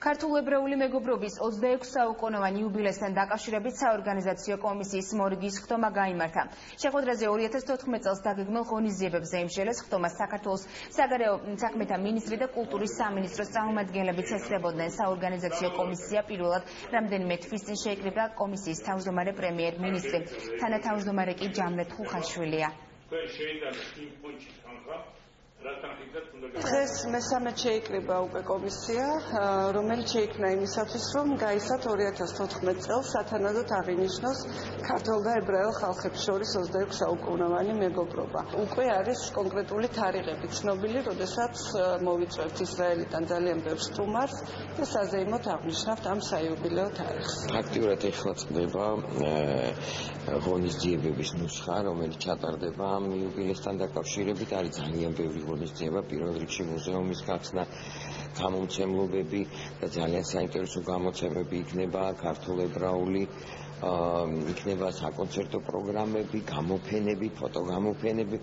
ქართულ-ებრაული მეგობრობის 26 საუკუნოვან იუბილესთან დაკავშირებით საორგანიზაციო კომისიის მორიგის ხტომა გაიმართა. შეხვედრაზე 2014 წელს დაგეგმილ ღონისძიებებზე იმსჯელეს ხტომას საქართველოს საგარეო საქმეთა მინისტრი და კულტურის სამინისტროს წარმომადგენლებიც ესწრებოდნენ. საორგანიზაციო კომისია პირველად რამდენიმე თვის წინ შეიკრიბა კომისიის თავმჯდომარე პრემიერ-მინისტრი. თანათავმჯდომარე კი ჯამრეთ ხუხაშვილია. დღეს მესამე შეიკრიბა უკვე კომისია, რომელიც შეიქმნა იმისათვის, რომ გაისად 2014 წელს სათანადოდ აღინიშნოს ქართულ და ებრაელ ხალხებს შორის 26 საუკუნოვანი მეგობრობა. უკვე არის კონკრეტული თარიღები ცნობილი, როდესაც მოვიწვევთ ისრაელიდან ძალიან ბევრ სტუმარს და საზეიმოდ აღნიშნავთ ამ საიუბილეო თარიღს. აქტიურად ეხლა წდება ღონისძიებების ნუსხა, რომელიც ჩატარდება ამ იუბილესთან დაკავშირებით. არის ძალიან ბევრი ღონისძიება, პირველ რიგში მუზეუმის გახსნა, გამომცემლობები და ძალიან საინტერესო გამოცემები იქნება ქართულ-ებრაული, იქნება საკონცერტო პროგრამები, გამოფენები, ფოტოგამოფენები.